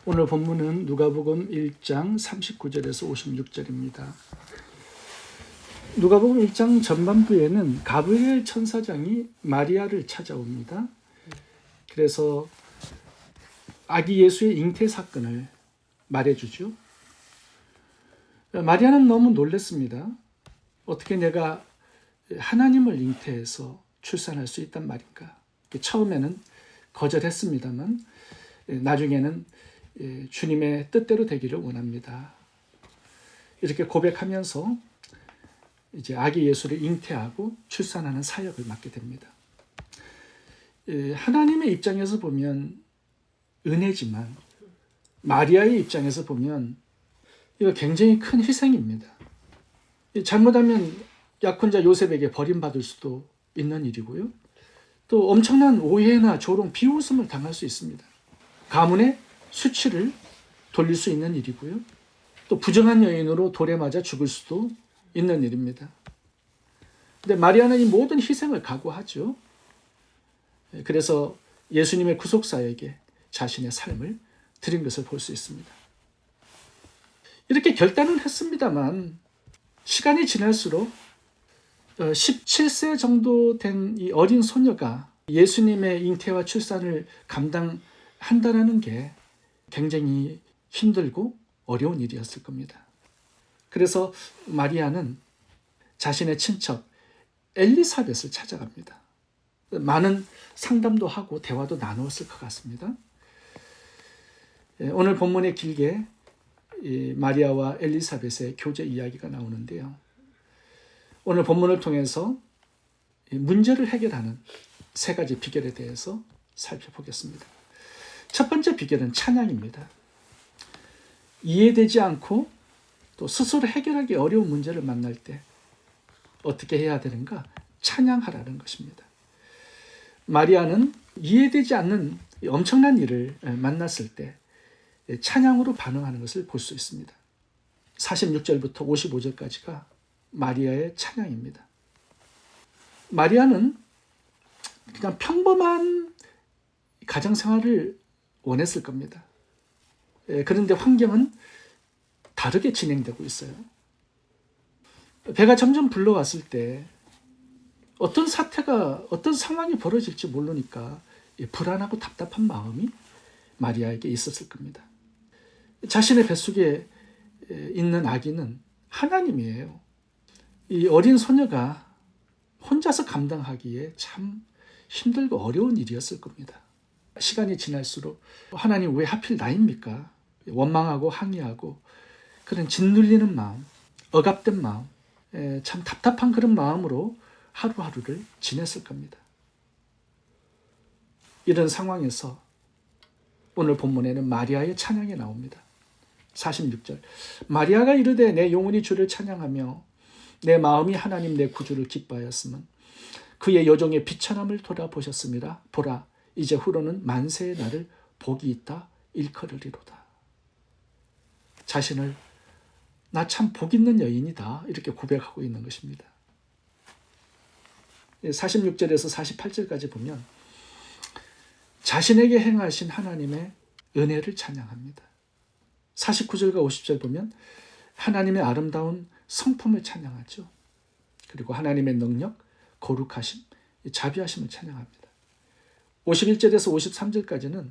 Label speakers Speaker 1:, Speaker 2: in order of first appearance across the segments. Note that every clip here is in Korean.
Speaker 1: 오늘 본문은 누가복음 1장 39절에서 56절입니다. 누가복음 1장 전반부에는 가브리엘 천사장이 마리아를 찾아옵니다. 그래서 아기 예수의 잉태 사건을 말해주죠. 마리아는 너무 놀랐습니다. 어떻게 내가 하나님을 잉태해서 출산할 수 있단 말인가. 처음에는 거절했습니다만 나중에는 주님의 뜻대로 되기를 원합니다. 이렇게 고백하면서 이제 아기 예수를 잉태하고 출산하는 사역을 맡게 됩니다. 하나님의 입장에서 보면 은혜지만 마리아의 입장에서 보면 이거 굉장히 큰 희생입니다. 잘못하면 약혼자 요셉에게 버림받을 수도 있는 일이고요. 또 엄청난 오해나 조롱, 비웃음을 당할 수 있습니다. 가문의 수치를 돌릴 수 있는 일이고요. 또 부정한 여인으로 돌에 맞아 죽을 수도 있는 일입니다. 근데 마리아는 이 모든 희생을 각오하죠. 그래서 예수님의 구속사에게 자신의 삶을 드린 것을 볼 수 있습니다. 이렇게 결단은 했습니다만 시간이 지날수록 17세 정도 된 이 어린 소녀가 예수님의 잉태와 출산을 감당한다는 게 굉장히 힘들고 어려운 일이었을 겁니다. 그래서 마리아는 자신의 친척 엘리사벳을 찾아갑니다. 많은 상담도 하고 대화도 나누었을 것 같습니다. 오늘 본문에 길게 마리아와 엘리사벳의 교제 이야기가 나오는데요. 오늘 본문을 통해서 문제를 해결하는 세 가지 비결에 대해서 살펴보겠습니다. 첫 번째 비결은 찬양입니다. 이해되지 않고 또 스스로 해결하기 어려운 문제를 만날 때 어떻게 해야 되는가? 찬양하라는 것입니다. 마리아는 이해되지 않는 엄청난 일을 만났을 때 찬양으로 반응하는 것을 볼 수 있습니다. 46절부터 55절까지가 마리아의 찬양입니다. 마리아는 그냥 평범한 가정생활을 원했을 겁니다. 그런데 환경은 다르게 진행되고 있어요. 배가 점점 불러왔을 때 어떤 사태가, 어떤 상황이 벌어질지 모르니까 불안하고 답답한 마음이 마리아에게 있었을 겁니다. 자신의 뱃속에 있는 아기는 하나님이에요. 이 어린 소녀가 혼자서 감당하기에 참 힘들고 어려운 일이었을 겁니다. 시간이 지날수록 하나님 왜 하필 나입니까? 원망하고 항의하고 그런 짓눌리는 마음, 억압된 마음, 참 답답한 그런 마음으로 하루하루를 지냈을 겁니다. 이런 상황에서 오늘 본문에는 마리아의 찬양이 나옵니다. 46절 마리아가 이르되 내 영혼이 주를 찬양하며 내 마음이 하나님 내 구주를 기뻐하였으면 그의 여종의 비천함을 돌아보셨습니다. 보라 이제 후로는 만세의 날을 복이 있다 일컬으리로다. 자신을 나 참 복 있는 여인이다 이렇게 고백하고 있는 것입니다. 46절에서 48절까지 보면 자신에게 행하신 하나님의 은혜를 찬양합니다. 49절과 50절 보면 하나님의 아름다운 성품을 찬양하죠. 그리고 하나님의 능력, 거룩하심, 자비하심을 찬양합니다. 51절에서 53절까지는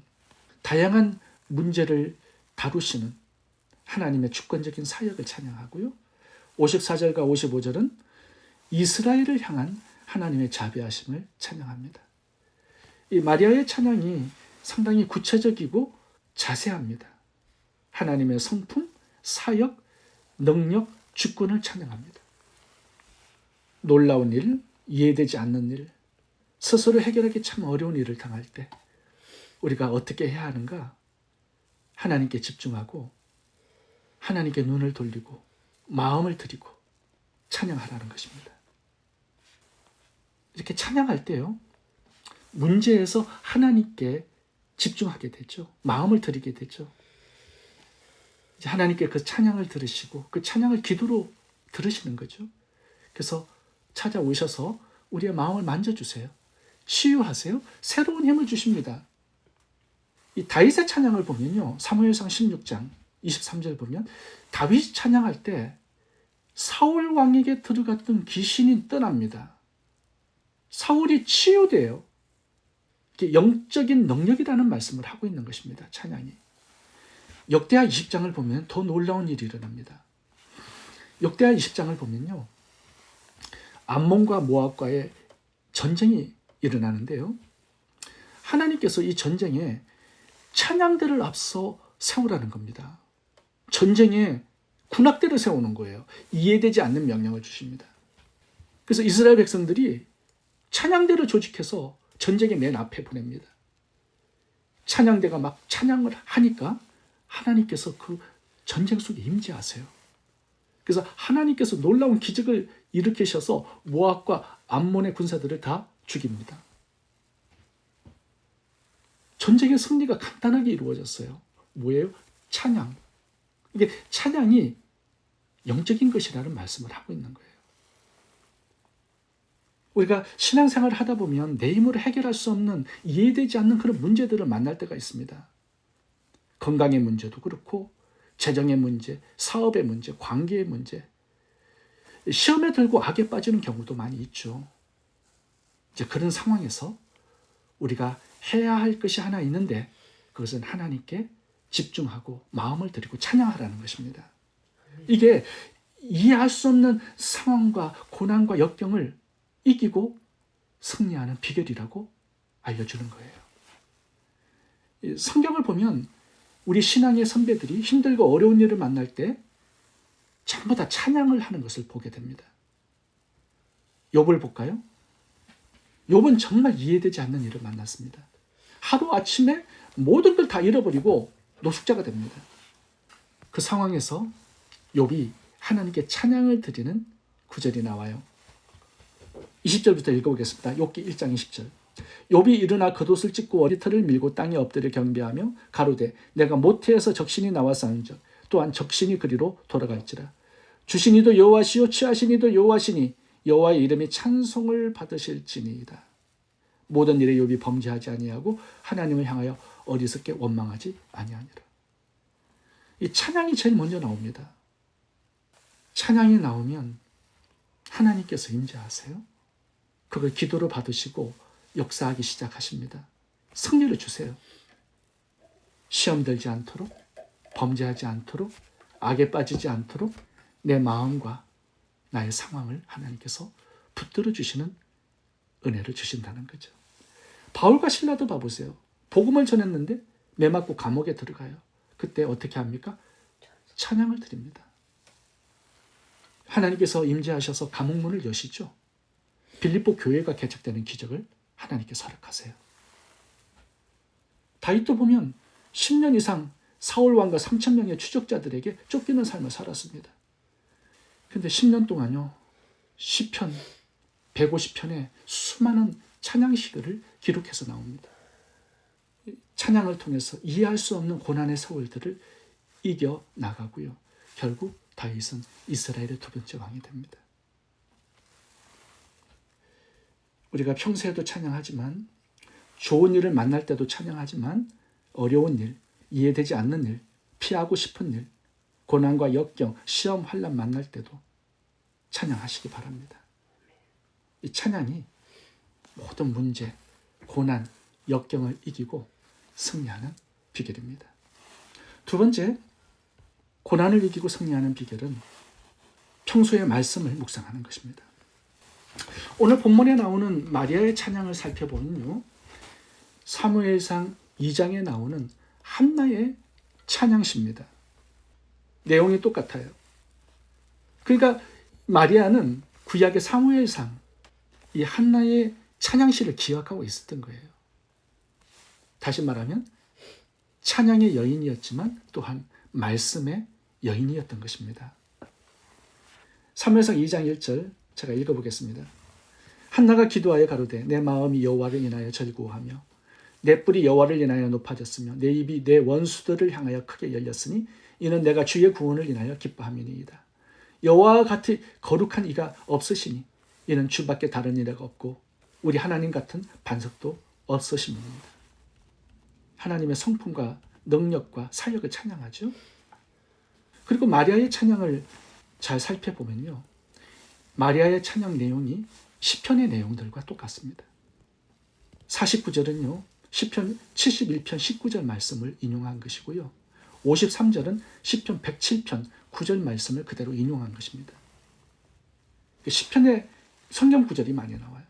Speaker 1: 다양한 문제를 다루시는 하나님의 주권적인 사역을 찬양하고요. 54절과 55절은 이스라엘을 향한 하나님의 자비하심을 찬양합니다. 이 마리아의 찬양이 상당히 구체적이고 자세합니다. 하나님의 성품, 사역, 능력, 주권을 찬양합니다. 놀라운 일, 이해되지 않는 일, 스스로 해결하기 참 어려운 일을 당할 때 우리가 어떻게 해야 하는가? 하나님께 집중하고 하나님께 눈을 돌리고 마음을 드리고 찬양하라는 것입니다. 이렇게 찬양할 때요, 문제에서 하나님께 집중하게 되죠. 마음을 드리게 되죠. 이제 하나님께 그 찬양을 들으시고 그 찬양을 기도로 들으시는 거죠. 그래서 찾아오셔서 우리의 마음을 만져주세요. 치유하세요. 새로운 힘을 주십니다. 이 다윗의 찬양을 보면요, 사무엘상 16장 23절 보면 다윗이 찬양할 때 사울 왕에게 들어갔던 귀신이 떠납니다. 사울이 치유돼요. 이게 영적인 능력이라는 말씀을 하고 있는 것입니다. 찬양이. 역대하 20장을 보면 더 놀라운 일이 일어납니다. 역대하 20장을 보면요, 암몬과 모압과의 전쟁이 일어나는데요, 하나님께서 이 전쟁에 찬양대를 앞서 세우라는 겁니다. 전쟁에 군악대를 세우는 거예요. 이해되지 않는 명령을 주십니다. 그래서 이스라엘 백성들이 찬양대를 조직해서 전쟁의 맨 앞에 보냅니다. 찬양대가 막 찬양을 하니까 하나님께서 그 전쟁 속에 임재하세요. 그래서 하나님께서 놀라운 기적을 일으키셔서 모압과 암몬의 군사들을 다 죽입니다. 전쟁의 승리가 간단하게 이루어졌어요. 뭐예요? 찬양. 이게 찬양이 영적인 것이라는 말씀을 하고 있는 거예요. 우리가 신앙생활을 하다 보면 내 힘으로 해결할 수 없는, 이해되지 않는 그런 문제들을 만날 때가 있습니다. 건강의 문제도 그렇고, 재정의 문제, 사업의 문제, 관계의 문제, 시험에 들고 악에 빠지는 경우도 많이 있죠. 이제 그런 상황에서 우리가 해야 할 것이 하나 있는데, 그것은 하나님께 집중하고 마음을 드리고 찬양하라는 것입니다. 이게 이해할 수 없는 상황과 고난과 역경을 이기고 승리하는 비결이라고 알려주는 거예요. 성경을 보면 우리 신앙의 선배들이 힘들고 어려운 일을 만날 때 전부 다 찬양을 하는 것을 보게 됩니다. 욥을 볼까요? 욥은 정말 이해되지 않는 일을 만났습니다. 하루아침에 모든 걸 다 잃어버리고 노숙자가 됩니다. 그 상황에서 욥이 하나님께 찬양을 드리는 구절이 나와요. 20절부터 읽어보겠습니다. 욥기 1장 20절. 욥이 일어나 겉옷을 찢고 머리털을 밀고 땅에 엎드려 경배하며 가로되 내가 모태에서 적신이 나와 싸운즉 또한 적신이 그리로 돌아갈지라. 주시니도 여호와시요 취하시니도 여호와시니 여호와의 이름이 찬송을 받으실지니이다. 모든 일에 욥이 범죄하지 아니하고 하나님을 향하여 어리석게 원망하지 아니하니라. 이 찬양이 제일 먼저 나옵니다. 찬양이 나오면 하나님께서 임재하세요. 그걸 기도로 받으시고 역사하기 시작하십니다. 승리를 주세요. 시험 들지 않도록, 범죄하지 않도록, 악에 빠지지 않도록 내 마음과 나의 상황을 하나님께서 붙들어 주시는 은혜를 주신다는 거죠. 바울과 실라도 봐보세요. 복음을 전했는데 매 맞고 감옥에 들어가요. 그때 어떻게 합니까? 찬양을 드립니다. 하나님께서 임재하셔서 감옥문을 여시죠. 빌립보 교회가 개척되는 기적을 하나님께서 허락하세요. 다윗도 보면 10년 이상 사울 왕과 3,000명의 추적자들에게 쫓기는 삶을 살았습니다. 근데 10년 동안요, 시편 150편에 수많은 찬양 시들을 기록해서 나옵니다. 찬양을 통해서 이해할 수 없는 고난의 세월들을 이겨 나가고요. 결국 다윗은 이스라엘의 두 번째 왕이 됩니다. 우리가 평소에도 찬양하지만, 좋은 일을 만날 때도 찬양하지만, 어려운 일, 이해되지 않는 일, 피하고 싶은 일, 고난과 역경, 시험, 환난 만날 때도 찬양하시기 바랍니다. 이 찬양이 모든 문제, 고난, 역경을 이기고 승리하는 비결입니다. 두 번째, 고난을 이기고 승리하는 비결은 평소의 말씀을 묵상하는 것입니다. 오늘 본문에 나오는 마리아의 찬양을 살펴보면요, 사무엘상 2장에 나오는 한나의 찬양시입니다. 내용이 똑같아요. 그러니까 마리아는 구약의 사무엘상 이 한나의 찬양시를 기억하고 있었던 거예요. 다시 말하면 찬양의 여인이었지만 또한 말씀의 여인이었던 것입니다. 사무엘상 2장 1절 제가 읽어보겠습니다. 한나가 기도하여 가로되 내 마음이 여호와를 인하여 즐거워하며 내 뿔이 여호와를 인하여 높아졌으며 내 입이 내 원수들을 향하여 크게 열렸으니 이는 내가 주의 구원을 인하여 기뻐함이니이다. 여호와와 같이 거룩한 이가 없으시니 이는 주밖에 다른 이가 없고 우리 하나님 같은 반석도 없으심입니다. 하나님의 성품과 능력과 사역을 찬양하죠. 그리고 마리아의 찬양을 잘 살펴보면요, 마리아의 찬양 내용이 시편의 내용들과 똑같습니다. 49절은요 시편 71편 19절 말씀을 인용한 것이고요, 53절은 시편 107편 9절 말씀을 그대로 인용한 것입니다. 시편의 성경 구절이 많이 나와요.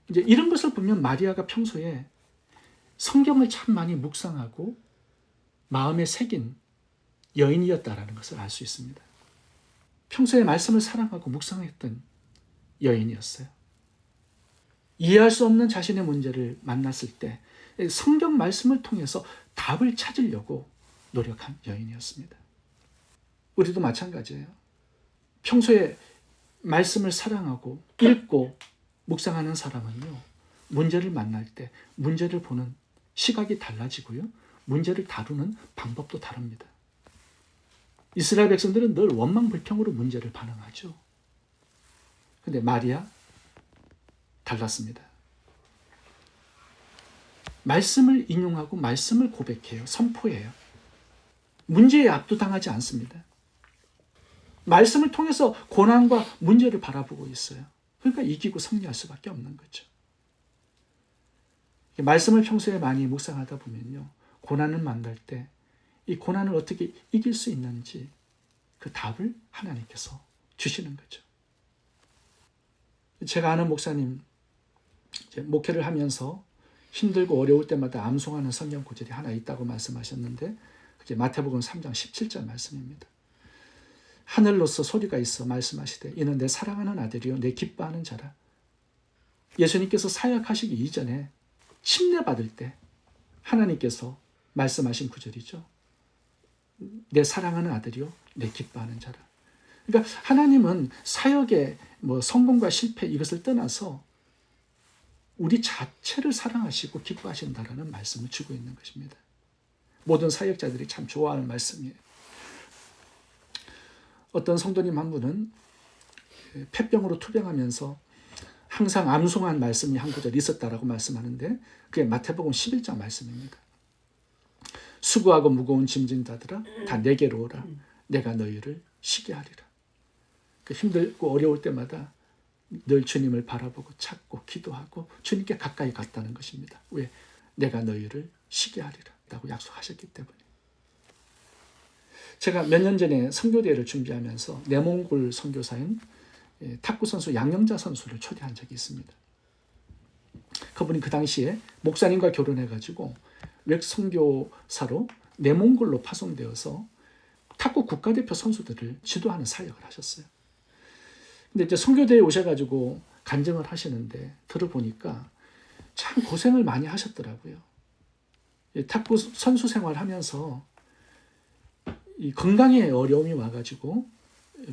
Speaker 1: 이제 이런 것을 보면 마리아가 평소에 성경을 참 많이 묵상하고 마음에 새긴 여인이었다라는 것을 알 수 있습니다. 평소에 말씀을 사랑하고 묵상했던 여인이었어요. 이해할 수 없는 자신의 문제를 만났을 때 성경 말씀을 통해서 답을 찾으려고 노력한 여인이었습니다. 우리도 마찬가지예요. 평소에 말씀을 사랑하고 읽고 묵상하는 사람은요, 문제를 만날 때 문제를 보는 시각이 달라지고요, 문제를 다루는 방법도 다릅니다. 이스라엘 백성들은 늘 원망불평으로 문제를 반응하죠. 근데 마리아 달랐습니다. 말씀을 인용하고 말씀을 고백해요. 선포해요. 문제에 압도당하지 않습니다. 말씀을 통해서 고난과 문제를 바라보고 있어요. 그러니까 이기고 승리할 수밖에 없는 거죠. 말씀을 평소에 많이 묵상하다 보면요, 고난을 만날 때 이 고난을 어떻게 이길 수 있는지 그 답을 하나님께서 주시는 거죠. 제가 아는 목사님, 목회를 하면서 힘들고 어려울 때마다 암송하는 성경 구절이 하나 있다고 말씀하셨는데, 그게 마태복음 3장 17절 말씀입니다. 하늘로서 소리가 있어 말씀하시되 이는 내 사랑하는 아들이요 내 기뻐하는 자라. 예수님께서 사역하시기 이전에 침례받을 때 하나님께서 말씀하신 구절이죠. 내 사랑하는 아들이요 내 기뻐하는 자라. 그러니까 하나님은 사역의 성공과 실패 이것을 떠나서 우리 자체를 사랑하시고 기뻐하신다라는 말씀을 주고 있는 것입니다. 모든 사역자들이 참 좋아하는 말씀이에요. 어떤 성도님 한 분은 폐병으로 투병하면서 항상 암송한 말씀이 한 구절 있었다라고 말씀하는데, 그게 마태복음 11장 말씀입니다. 수고하고 무거운 짐진 자들아 다 내게로 오라. 내가 너희를 쉬게 하리라. 힘들고 어려울 때마다 늘 주님을 바라보고 찾고 기도하고 주님께 가까이 갔다는 것입니다. 왜? 내가 너희를 쉬게 하리라 라고 약속하셨기 때문에. 제가 몇 년 전에 선교대회를 준비하면서 내몽골 선교사인 탁구 선수 양영자 선수를 초대한 적이 있습니다. 그분이 그 당시에 목사님과 결혼해가지고 외국 선교사로 내몽골로 파송되어서 탁구 국가대표 선수들을 지도하는 사역을 하셨어요. 근데 이제 선교대회에 오셔가지고 간증을 하시는데 들어보니까 참 고생을 많이 하셨더라고요. 탁구 선수 생활하면서 이 건강에 어려움이 와가지고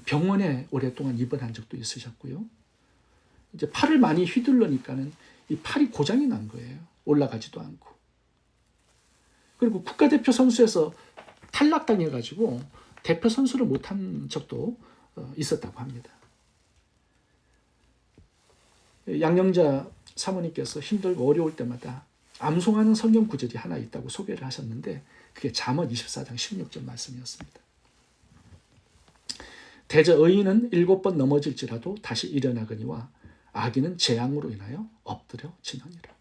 Speaker 1: 병원에 오랫동안 입원한 적도 있으셨고요. 이제 팔을 많이 휘둘러니까는 이 팔이 고장이 난 거예요. 올라가지도 않고. 그리고 국가대표 선수에서 탈락당해가지고 대표 선수를 못한 적도 있었다고 합니다. 양영자 사모님께서 힘들고 어려울 때마다 암송하는 성경 구절이 하나 있다고 소개를 하셨는데, 그게 잠언 24장 16절 말씀이었습니다. 대저 의인은 7번 넘어질지라도 다시 일어나거니와 악인은 재앙으로 인하여 엎드려 지느니라.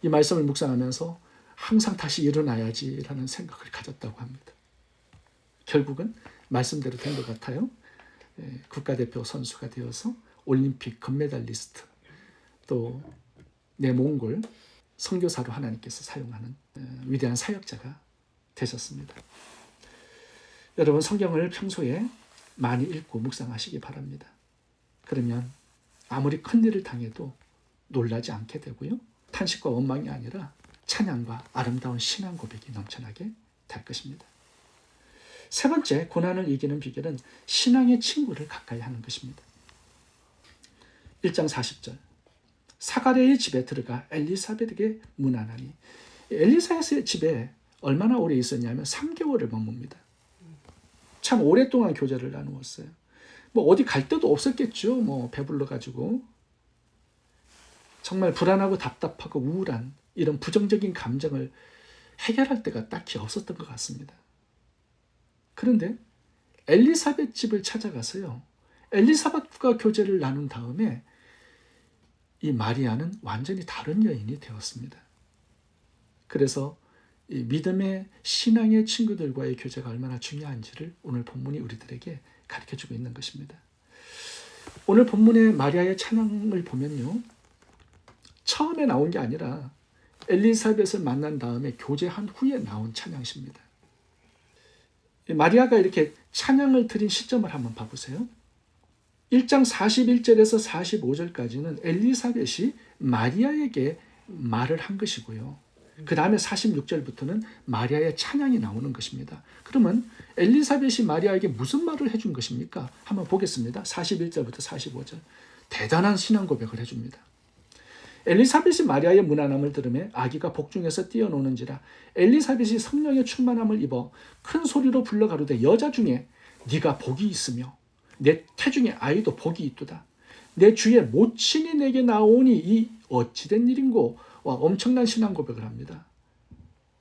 Speaker 1: 이 말씀을 묵상하면서 항상 다시 일어나야지라는 생각을 가졌다고 합니다. 결국은 말씀대로 된 것 같아요. 국가대표 선수가 되어서 올림픽 금메달리스트, 또 내몽골 선교사로 하나님께서 사용하는 위대한 사역자가 되셨습니다. 여러분, 성경을 평소에 많이 읽고 묵상하시기 바랍니다. 그러면 아무리 큰일을 당해도 놀라지 않게 되고요, 탄식과 원망이 아니라 찬양과 아름다운 신앙 고백이 넘쳐나게 될 것입니다. 세 번째, 고난을 이기는 비결은 신앙의 친구를 가까이 하는 것입니다. 1장 40절, 사가랴의 집에 들어가 엘리사벳에게 문안하니. 엘리사벳의 집에 얼마나 오래 있었냐면 3개월을 머뭅니다. 참 오랫동안 교제를 나누었어요. 어디 갈 데도 없었겠죠. 배불러가지고. 정말 불안하고 답답하고 우울한 이런 부정적인 감정을 해결할 때가 딱히 없었던 것 같습니다. 그런데 엘리사벳 집을 찾아가서요, 엘리사벳과 교제를 나눈 다음에 이 마리아는 완전히 다른 여인이 되었습니다. 그래서 이 믿음의 신앙의 친구들과의 교제가 얼마나 중요한지를 오늘 본문이 우리들에게 가르쳐주고 있는 것입니다. 오늘 본문의 마리아의 찬양을 보면요, 처음에 나온 게 아니라 엘리사벳을 만난 다음에 교제한 후에 나온 찬양입니다. 마리아가 이렇게 찬양을 드린 시점을 한번 봐보세요. 1장 41절에서 45절까지는 엘리사벳이 마리아에게 말을 한 것이고요. 그 다음에 46절부터는 마리아의 찬양이 나오는 것입니다. 그러면 엘리사벳이 마리아에게 무슨 말을 해준 것입니까? 한번 보겠습니다. 41절부터 45절. 대단한 신앙 고백을 해줍니다. 엘리사벳이 마리아의 무난함을 들으며 아기가 복중에서 뛰어노는지라 엘리사벳이 성령의 충만함을 입어 큰 소리로 불러 가로되 여자 중에 네가 복이 있으며 내 태중에 아이도 복이 있도다. 내 주의 모친이 내게 나오니 이 어찌된 일인고? 와, 엄청난 신앙 고백을 합니다.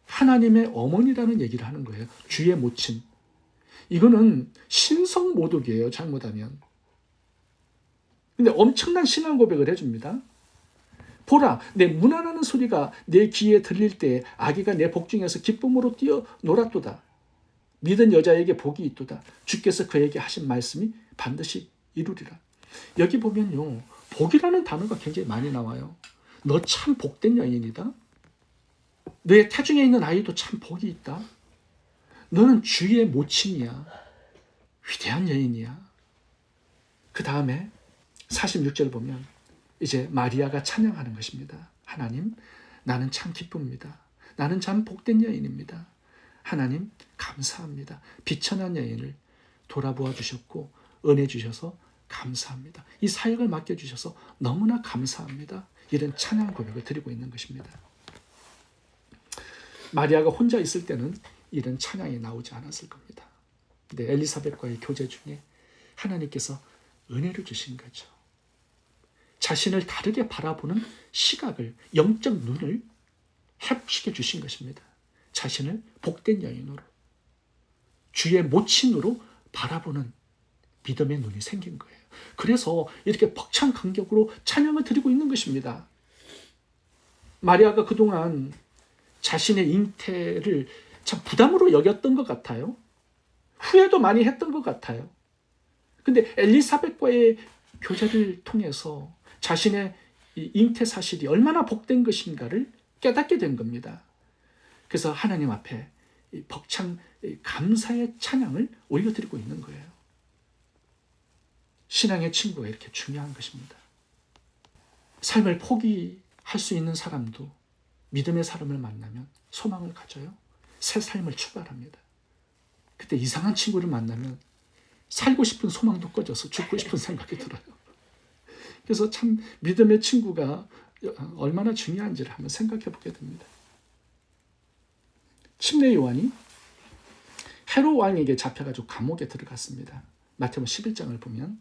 Speaker 1: 하나님의 어머니라는 얘기를 하는 거예요. 주의 모친. 이거는 신성 모독이에요, 잘못하면. 근데 엄청난 신앙 고백을 해줍니다. 보라, 내 문안하는 소리가 내 귀에 들릴 때 아기가 내 복중에서 기쁨으로 뛰어 놀았도다. 믿은 여자에게 복이 있도다. 주께서 그에게 하신 말씀이 반드시 이루리라. 여기 보면요, 복이라는 단어가 굉장히 많이 나와요. 너 참 복된 여인이다. 너의 태중에 있는 아이도 참 복이 있다. 너는 주의 모친이야. 위대한 여인이야. 그 다음에 46절 보면 이제 마리아가 찬양하는 것입니다. 하나님, 나는 참 기쁩니다. 나는 참 복된 여인입니다. 하나님, 감사합니다. 비천한 여인을 돌아보아 주셨고 은혜 주셔서 감사합니다. 이 사역을 맡겨주셔서 너무나 감사합니다. 이런 찬양 고백을 드리고 있는 것입니다. 마리아가 혼자 있을 때는 이런 찬양이 나오지 않았을 겁니다. 근데 엘리사벳과의 교제 중에 하나님께서 은혜를 주신 거죠. 자신을 다르게 바라보는 시각을, 영적 눈을 회복시켜 주신 것입니다. 자신을 복된 여인으로, 주의 모친으로 바라보는 믿음의 눈이 생긴 거예요. 그래서 이렇게 벅찬 감격으로 찬양을 드리고 있는 것입니다. 마리아가 그동안 자신의 잉태를 참 부담으로 여겼던 것 같아요. 후회도 많이 했던 것 같아요. 근데 엘리사벳과의 교제를 통해서 자신의 이 잉태 사실이 얼마나 복된 것인가를 깨닫게 된 겁니다. 그래서 하나님 앞에 벅찬 감사의 찬양을 올려드리고 있는 거예요. 신앙의 친구가 이렇게 중요한 것입니다. 삶을 포기할 수 있는 사람도 믿음의 사람을 만나면 소망을 가져요. 새 삶을 출발합니다. 그때 이상한 친구를 만나면 살고 싶은 소망도 꺼져서 죽고 싶은 생각이 들어요. 그래서 참 믿음의 친구가 얼마나 중요한지를 한번 생각해 보게 됩니다. 침례 요한이 헤롯 왕에게 잡혀가지고 감옥에 들어갔습니다. 마태복음 11장을 보면.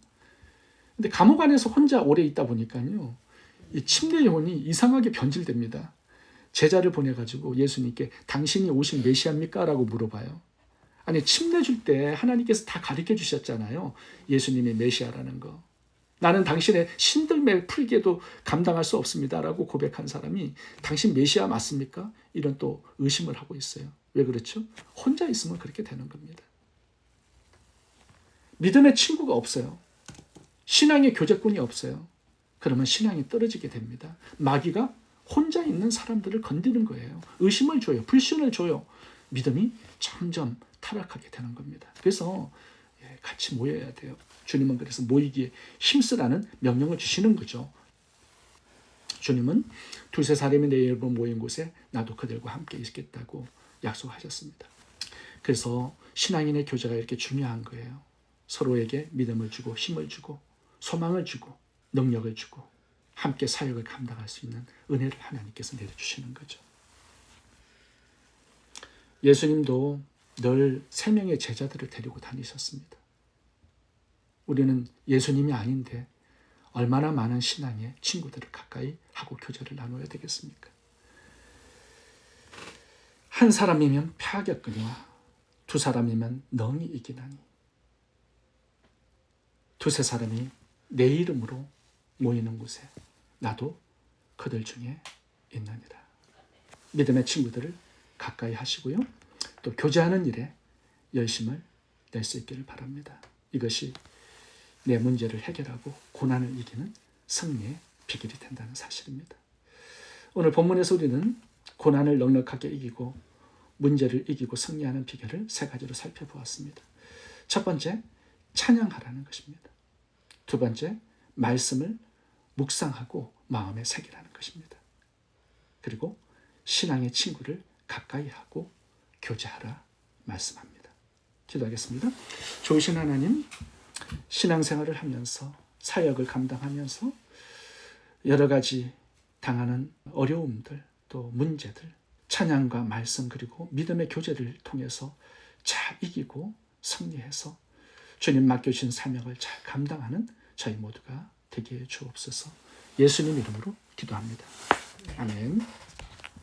Speaker 1: 근데 감옥 안에서 혼자 오래 있다 보니까요, 이 침례 요한이 이상하게 변질됩니다. 제자를 보내가지고 예수님께 당신이 오신 메시아입니까? 라고 물어봐요. 아니, 침례 줄 때 하나님께서 다 가르쳐 주셨잖아요. 예수님이 메시아라는 거. 나는 당신의 신들매 풀기에도 감당할 수 없습니다. 라고 고백한 사람이 당신 메시아 맞습니까? 이런 또 의심을 하고 있어요. 왜 그렇죠? 혼자 있으면 그렇게 되는 겁니다. 믿음의 친구가 없어요. 신앙의 교제꾼이 없어요. 그러면 신앙이 떨어지게 됩니다. 마귀가 혼자 있는 사람들을 건드는 거예요. 의심을 줘요. 불신을 줘요. 믿음이 점점 타락하게 되는 겁니다. 그래서 같이 모여야 돼요. 주님은 그래서 모이기에 힘쓰라는 명령을 주시는 거죠. 주님은 두세 사람이 내 이름으로 모인 곳에 나도 그들과 함께 있겠다고 약속하셨습니다. 그래서 신앙인의 교제가 이렇게 중요한 거예요. 서로에게 믿음을 주고 힘을 주고 소망을 주고 능력을 주고 함께 사역을 감당할 수 있는 은혜를 하나님께서 내려주시는 거죠. 예수님도 늘 3명의 제자들을 데리고 다니셨습니다. 우리는 예수님이 아닌데 얼마나 많은 신앙의 친구들을 가까이 하고 교제를 나눠야 되겠습니까? 한 사람이면 패하겠거니와 두 사람이면 능히 이기나니. 두세 사람이 내 이름으로 모이는 곳에 나도 그들 중에 있느니라. 믿음의 친구들을 가까이 하시고요. 또 교제하는 일에 열심을 낼 수 있기를 바랍니다. 이것이 내 문제를 해결하고 고난을 이기는 승리의 비결이 된다는 사실입니다. 오늘 본문에서 우리는 고난을 넉넉하게 이기고 문제를 이기고 승리하는 비결을 세 가지로 살펴보았습니다. 첫 번째, 찬양하라는 것입니다. 두 번째, 말씀을 묵상하고 마음에 새기라는 것입니다. 그리고 신앙의 친구를 가까이 하고 교제하라 말씀합니다. 기도하겠습니다. 좋으신 하나님, 신앙생활을 하면서 사역을 감당하면서 여러 가지 당하는 어려움들 또 문제들 찬양과 말씀 그리고 믿음의 교제를 통해서 잘 이기고 승리해서 주님 맡겨주신 사명을 잘 감당하는 저희 모두가 되게 해 주옵소서. 예수님 이름으로 기도합니다. 아멘.